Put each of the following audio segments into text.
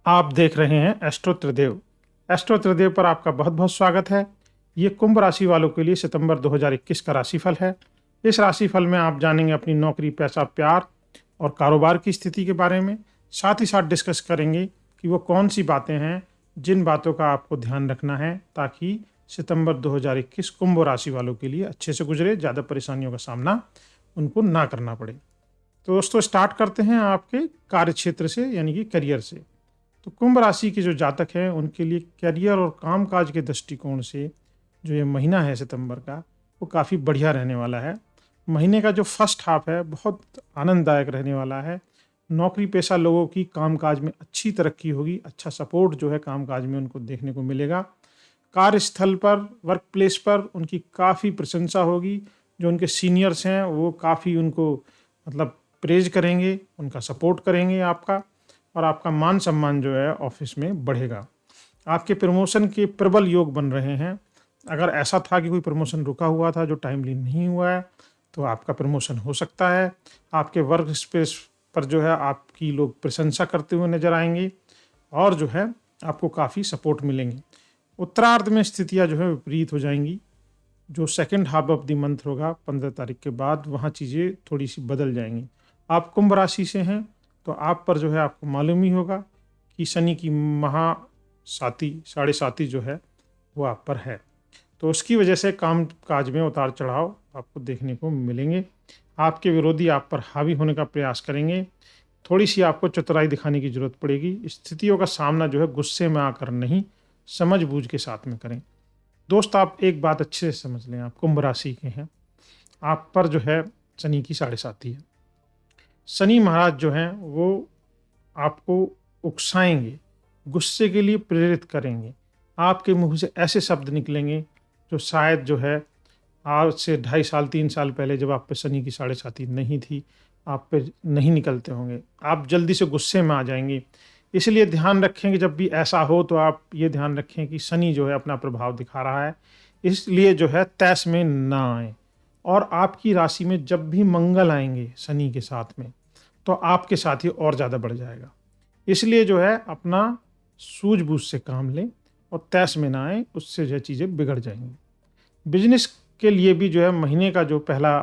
आप देख रहे हैं एस्ट्रो त्रिदेव। एस्ट्रो त्रिदेव पर आपका बहुत बहुत स्वागत है। ये कुंभ राशि वालों के लिए सितंबर 2021 का राशिफल है। इस राशिफल में आप जानेंगे अपनी नौकरी, पैसा, प्यार और कारोबार की स्थिति के बारे में। साथ ही साथ डिस्कस करेंगे कि वो कौन सी बातें हैं जिन बातों का आपको ध्यान रखना है ताकि सितंबर 2021 कुंभ राशि वालों के लिए अच्छे से गुजरे, ज़्यादा परेशानियों का सामना उनको ना करना पड़े। तो दोस्तों, स्टार्ट करते हैं आपके कार्य क्षेत्र से, यानी कि करियर से। तो कुंभ राशि के जो जातक हैं उनके लिए करियर और कामकाज के दृष्टिकोण से जो ये महीना है सितंबर का, वो काफ़ी बढ़िया रहने वाला है। महीने का जो फर्स्ट हाफ है बहुत आनंददायक रहने वाला है। नौकरी पेशा लोगों की कामकाज में अच्छी तरक्की होगी, अच्छा सपोर्ट जो है कामकाज में उनको देखने को मिलेगा। कार्यस्थल पर, वर्क प्लेस पर उनकी काफ़ी प्रशंसा होगी। जो उनके सीनियर्स हैं वो काफ़ी उनको मतलब प्रेज करेंगे, उनका सपोर्ट करेंगे आपका, और आपका मान सम्मान जो है ऑफिस में बढ़ेगा। आपके प्रमोशन के प्रबल योग बन रहे हैं। अगर ऐसा था कि कोई प्रमोशन रुका हुआ था जो टाइमली नहीं हुआ है, तो आपका प्रमोशन हो सकता है। आपके वर्क स्पेस पर जो है आपकी लोग प्रशंसा करते हुए नजर आएंगे और जो है आपको काफ़ी सपोर्ट मिलेंगे। उत्तरार्ध में स्थितियां जो है विपरीत हो जाएंगी। जो second half of the month होगा 15 तारीख के बाद, वहाँ चीज़ें थोड़ी सी बदल जाएंगी। आप कुंभ राशि से हैं तो आप पर जो है आपको मालूम ही होगा कि शनि की महासाती, साढ़े साती जो है वो आप पर है। तो उसकी वजह से काम काज में उतार चढ़ाव आपको देखने को मिलेंगे। आपके विरोधी आप पर हावी होने का प्रयास करेंगे। थोड़ी सी आपको चतुराई दिखाने की जरूरत पड़ेगी। स्थितियों का सामना जो है गुस्से में आकर नहीं, समझबूझ के साथ में करें। दोस्त, आप एक बात अच्छे से समझ लें, आप कुंभ राशि के हैं, आप पर जो है शनि की साढ़े साती है। शनि महाराज जो हैं वो आपको उकसाएंगे, गुस्से के लिए प्रेरित करेंगे। आपके मुंह से ऐसे शब्द निकलेंगे जो शायद जो है आज से 2.5 साल 3 साल पहले जब आप पे शनि की साढ़े साती नहीं थी, आप पे नहीं निकलते होंगे। आप जल्दी से गुस्से में आ जाएंगे। इसलिए ध्यान रखें कि जब भी ऐसा हो तो आप ये ध्यान रखें कि शनि जो है अपना प्रभाव दिखा रहा है, इसलिए जो है तैस में ना आए। और आपकी राशि में जब भी मंगल आएंगे शनि के साथ में, तो आपके साथ ही और ज़्यादा बढ़ जाएगा। इसलिए जो है अपना सूझबूझ से काम लें और तैस में ना आए, उससे जो है चीज़ें बिगड़ जाएंगी। बिजनेस के लिए भी जो है महीने का जो पहला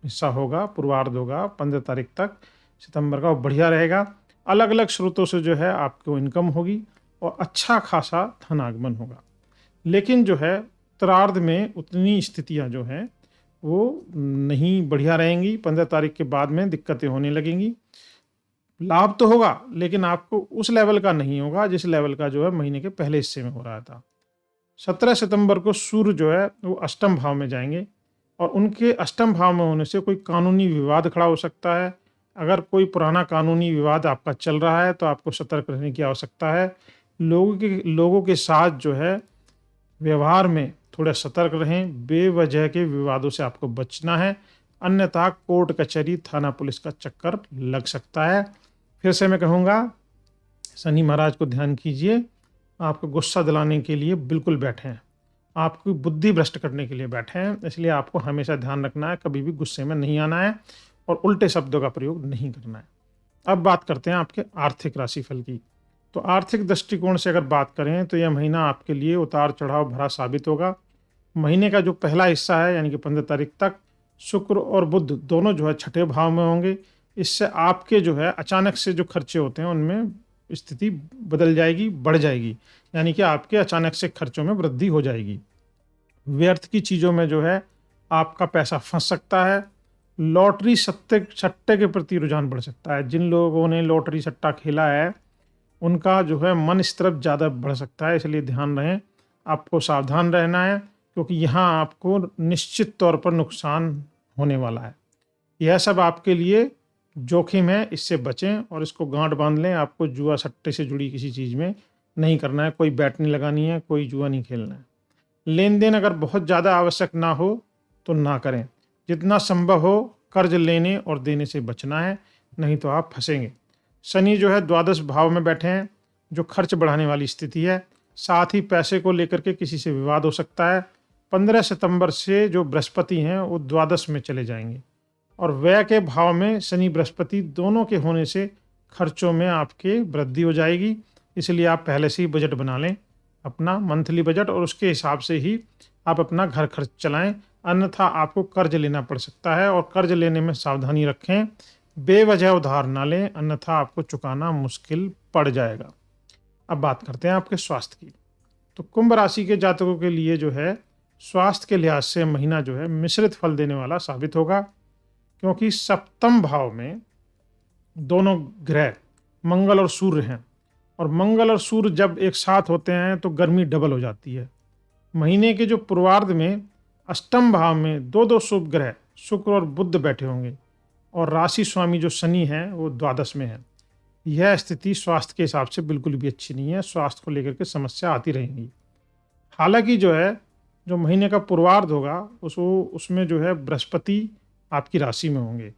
हिस्सा होगा, पूर्वार्ध होगा 15 तारीख तक सितंबर का, वो बढ़िया रहेगा। अलग अलग स्रोतों से जो है आपको इनकम होगी और अच्छा खासा धनागमन होगा। लेकिन जो है उत्तरार्ध में उतनी स्थितियां जो हैं वो नहीं बढ़िया रहेंगी। 15 तारीख के बाद में दिक्कतें होने लगेंगी। लाभ तो होगा लेकिन आपको उस लेवल का नहीं होगा जिस लेवल का जो है महीने के पहले हिस्से में हो रहा था। 17 सितंबर को सूर्य जो है वो अष्टम भाव में जाएंगे और उनके अष्टम भाव में होने से कोई कानूनी विवाद खड़ा हो सकता है। अगर कोई पुराना कानूनी विवाद आपका चल रहा है तो आपको सतर्क रहने की आवश्यकता है। लोगों के साथ जो है व्यवहार में थोड़ा सतर्क रहें। बेवजह के विवादों से आपको बचना है, अन्यथा कोर्ट कचहरी, थाना, पुलिस का चक्कर लग सकता है। फिर से मैं कहूँगा, शनि महाराज को ध्यान कीजिए। आपको गुस्सा दिलाने के लिए बिल्कुल बैठे हैं, आपकी बुद्धि भ्रष्ट करने के लिए बैठे हैं। इसलिए आपको हमेशा ध्यान रखना है, कभी भी गुस्से में नहीं आना है और उल्टे शब्दों का प्रयोग नहीं करना है। अब बात करते हैं आपके आर्थिक राशिफल की। तो आर्थिक दृष्टिकोण से अगर बात करें तो यह महीना आपके लिए उतार चढ़ाव भरा साबित होगा। महीने का जो पहला हिस्सा है यानी कि 15 तारीख तक शुक्र और बुध दोनों जो है छठे भाव में होंगे। इससे आपके जो है अचानक से जो खर्चे होते हैं उनमें स्थिति बदल जाएगी, बढ़ जाएगी। यानी कि आपके अचानक से खर्चों में वृद्धि हो जाएगी। व्यर्थ की चीज़ों में जो है आपका पैसा फंस सकता है। लॉटरी सट्टे के प्रति रुझान बढ़ सकता है। जिन लोगों ने लॉटरी सट्टा खेला है उनका जो है मन इस तरफ ज़्यादा बढ़ सकता है। इसलिए ध्यान रहें, आपको सावधान रहना है क्योंकि यहाँ आपको निश्चित तौर पर नुकसान होने वाला है। यह सब आपके लिए जोखिम है, इससे बचें और इसको गांठ बांध लें। आपको जुआ सट्टे से जुड़ी किसी चीज़ में नहीं करना है, कोई बैट नहीं लगानी है, कोई जुआ नहीं खेलना है। लेन देन अगर बहुत ज़्यादा आवश्यक ना हो तो ना करें। जितना संभव हो कर्ज लेने और देने से बचना है, नहीं तो आप फंसेंगे। शनि जो है द्वादश भाव में बैठे हैं, जो खर्च बढ़ाने वाली स्थिति है। साथ ही पैसे को लेकर के किसी से विवाद हो सकता है। 15 सितंबर से जो बृहस्पति हैं वो द्वादश में चले जाएंगे और व्यय के भाव में शनि बृहस्पति दोनों के होने से खर्चों में आपके वृद्धि हो जाएगी। इसलिए आप पहले से ही बजट बना लें, अपना मंथली बजट, और उसके हिसाब से ही आप अपना घर खर्च चलाएँ। अन्यथा आपको कर्ज लेना पड़ सकता है, और कर्ज लेने में सावधानी रखें, बेवजह उधार ना लें, अन्यथा आपको चुकाना मुश्किल पड़ जाएगा। अब बात करते हैं आपके स्वास्थ्य की। तो कुंभ राशि के जातकों के लिए जो है, स्वास्थ्य के लिहाज से महीना जो है मिश्रित फल देने वाला साबित होगा, क्योंकि सप्तम भाव में दोनों ग्रह मंगल और सूर्य हैं, और मंगल और सूर्य जब एक साथ होते हैं तो गर्मी डबल हो जाती है। महीने के जो पूर्वार्ध में अष्टम भाव में दो दो शुभ ग्रह शुक्र और बुध बैठे होंगे, और राशि स्वामी जो शनि है वो द्वादश में है। यह स्थिति स्वास्थ्य के हिसाब से बिल्कुल भी अच्छी नहीं है, स्वास्थ्य को लेकर के समस्या आती रहेंगी। हालांकि जो है, जो महीने का पूर्वार्ध होगा उसमें जो है बृहस्पति आपकी राशि में होंगे,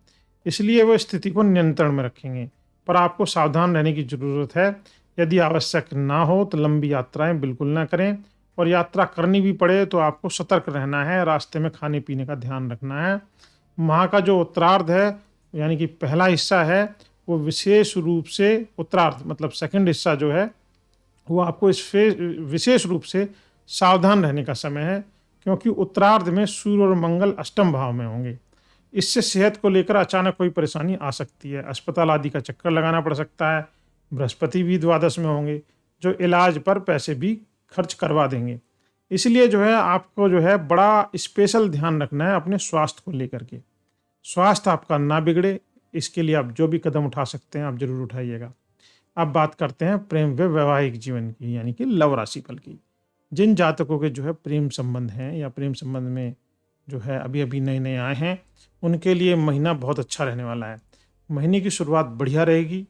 इसलिए वो स्थिति को नियंत्रण में रखेंगे। पर आपको सावधान रहने की जरूरत है। यदि आवश्यक ना हो तो लंबी यात्राएं बिल्कुल ना करें, और यात्रा करनी भी पड़े तो आपको सतर्क रहना है, रास्ते में खाने पीने का ध्यान रखना है। माह का जो उत्तरार्ध है, यानी कि पहला हिस्सा है, वो विशेष रूप से उत्तरार्ध मतलब सेकंड हिस्सा जो है, वो आपको विशेष रूप से सावधान रहने का समय है, क्योंकि उत्तरार्ध में सूर्य और मंगल अष्टम भाव में होंगे। इससे सेहत को लेकर अचानक कोई परेशानी आ सकती है, अस्पताल आदि का चक्कर लगाना पड़ सकता है। बृहस्पति भी द्वादश में होंगे, जो इलाज पर पैसे भी खर्च करवा देंगे। इसलिए जो है आपको जो है बड़ा स्पेशल ध्यान रखना है अपने स्वास्थ्य को लेकर के। स्वास्थ्य आपका ना बिगड़े, इसके लिए आप जो भी कदम उठा सकते हैं आप जरूर उठाइएगा। अब बात करते हैं प्रेम व वैवाहिक जीवन की, यानी कि लव राशिफल की। जिन जातकों के जो है प्रेम संबंध हैं या प्रेम संबंध में जो है अभी अभी नए नए आए हैं, उनके लिए महीना बहुत अच्छा रहने वाला है। महीने की शुरुआत बढ़िया रहेगी।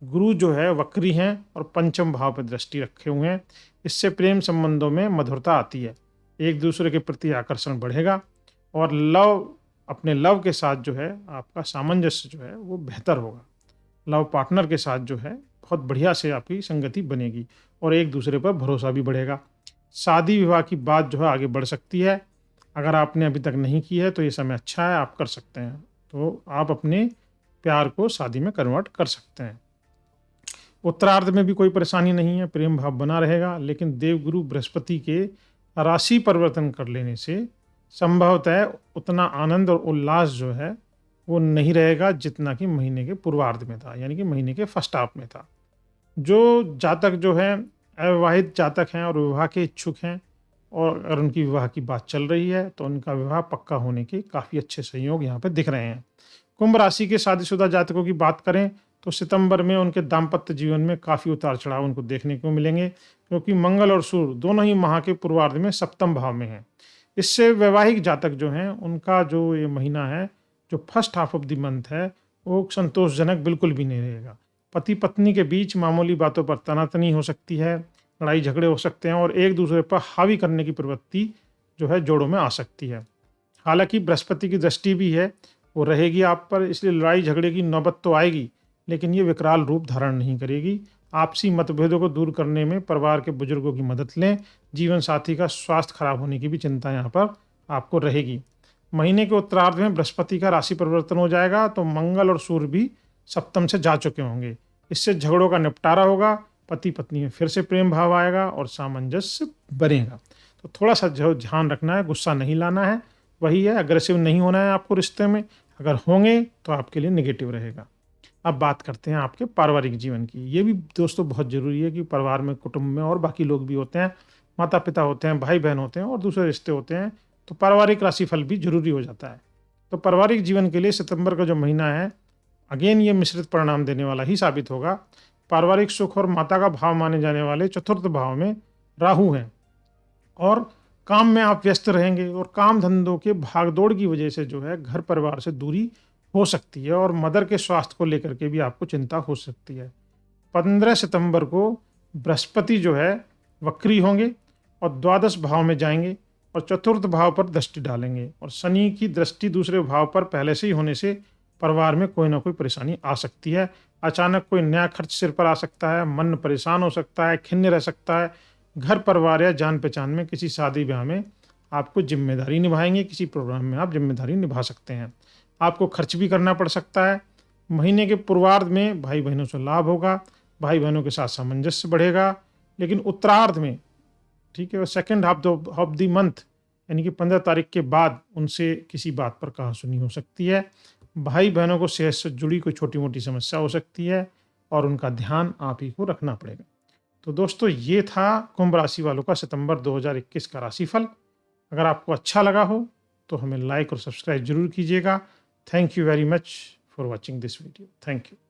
गुरु जो है वक्री हैं और पंचम भाव पर दृष्टि रखे हुए हैं। इससे प्रेम संबंधों में मधुरता आती है, एक दूसरे के प्रति आकर्षण बढ़ेगा, और अपने लव के साथ जो है आपका सामंजस्य जो है वो बेहतर होगा। लव पार्टनर के साथ जो है बहुत बढ़िया से आपकी संगति बनेगी, और एक दूसरे पर भरोसा भी बढ़ेगा। शादी विवाह की बात जो है आगे बढ़ सकती है। अगर आपने अभी तक नहीं की है तो ये समय अच्छा है, आप कर सकते हैं। तो आप अपने प्यार को शादी में कन्वर्ट कर सकते हैं। उत्तरार्ध में भी कोई परेशानी नहीं है, प्रेम भाव बना रहेगा, लेकिन देवगुरु बृहस्पति के राशि परिवर्तन कर लेने से संभवतः उतना आनंद और उल्लास जो है वो नहीं रहेगा जितना कि महीने के पूर्वार्ध में था, यानी कि महीने के फर्स्ट हाफ में था। जो जातक जो है अविवाहित जातक हैं और विवाह के इच्छुक हैं, और अगर उनकी विवाह की बात चल रही है तो उनका विवाह पक्का होने के काफ़ी अच्छे संयोग यहाँ पर दिख रहे हैं। कुंभ राशि के शादीशुदा जातकों की बात करें तो सितंबर में उनके दाम्पत्य जीवन में काफ़ी उतार चढ़ाव उनको देखने को मिलेंगे, क्योंकि मंगल और सूर्य दोनों ही माह के पूर्वार्ध में सप्तम भाव में हैं। इससे वैवाहिक जातक जो हैं उनका जो ये महीना है, जो first half of the month है, वो संतोषजनक बिल्कुल भी नहीं रहेगा। पति पत्नी के बीच मामूली बातों पर तनातनी हो सकती है, लड़ाई झगड़े हो सकते हैं, और एक दूसरे पर हावी करने की प्रवृत्ति जो है जोड़ों में आ सकती है। हालांकि बृहस्पति की दृष्टि भी है, वो रहेगी आप पर, इसलिए लड़ाई झगड़े की नौबत तो आएगी, लेकिन ये विकराल रूप धारण नहीं करेगी। आपसी मतभेदों को दूर करने में परिवार के बुजुर्गों की मदद लें। जीवन साथी का स्वास्थ्य खराब होने की भी चिंता यहाँ पर आपको रहेगी। महीने के उत्तरार्ध में बृहस्पति का राशि परिवर्तन हो जाएगा, तो मंगल और सूर्य भी सप्तम से जा चुके होंगे। इससे झगड़ों का निपटारा होगा, पति पत्नी में फिर से प्रेम भाव आएगा और सामंजस्य बनेगा। तो थोड़ा सा जो ध्यान रखना है, गुस्सा नहीं लाना है, वही है, अग्रेसिव नहीं होना है आपको रिश्ते में। अगर होंगे तो आपके लिए नेगेटिव रहेगा। अब बात करते हैं आपके पारिवारिक जीवन की। ये भी दोस्तों बहुत ज़रूरी है कि परिवार में, कुटुंब में और बाकी लोग भी होते हैं, माता पिता होते हैं, भाई बहन होते हैं और दूसरे रिश्ते होते हैं, तो पारिवारिक राशिफल भी जरूरी हो जाता है। तो पारिवारिक जीवन के लिए सितंबर का जो महीना है, अगेन ये मिश्रित परिणाम देने वाला ही साबित होगा। पारिवारिक सुख और माता का भाव माने जाने वाले चतुर्थ भाव में राहु हैं, और काम में आप व्यस्त रहेंगे, और काम धंधों के भागदौड़ की वजह से जो है घर परिवार से दूरी हो सकती है, और मदर के स्वास्थ्य को लेकर के भी आपको चिंता हो सकती है। 15 सितंबर को बृहस्पति जो है वक्री होंगे और द्वादश भाव में जाएंगे और चतुर्थ भाव पर दृष्टि डालेंगे, और शनि की दृष्टि दूसरे भाव पर पहले से ही होने से परिवार में कोई ना कोई परेशानी आ सकती है। अचानक कोई नया खर्च सिर पर आ सकता है, मन परेशान हो सकता है, खिन्न रह सकता है। घर परिवार या जान पहचान में किसी शादी ब्याह में आपको जिम्मेदारी निभाएंगे, किसी प्रोग्राम में आप जिम्मेदारी निभा सकते हैं। आपको खर्च भी करना पड़ सकता है। महीने के पूर्वार्ध में भाई बहनों से लाभ होगा। भाई बहनों के साथ सामंजस्य बढ़ेगा। लेकिन उत्तरार्ध में, ठीक है, second half of the month यानी कि 15 तारीख के बाद उनसे किसी बात पर कहा-सुनी हो सकती है। भाई बहनों को सेहत से जुड़ी कोई छोटी-मोटी समस्या हो सकती है और उनका ध्यान आप ही को रखना पड़ेगा। तो दोस्तों, ये था कुंभ राशि वालों का सितंबर 2021 का राशिफल। अगर आपको अच्छा लगा हो तो हमें लाइक और सब्सक्राइब ज़रूर कीजिएगा। Thank you very much for watching this video. Thank you.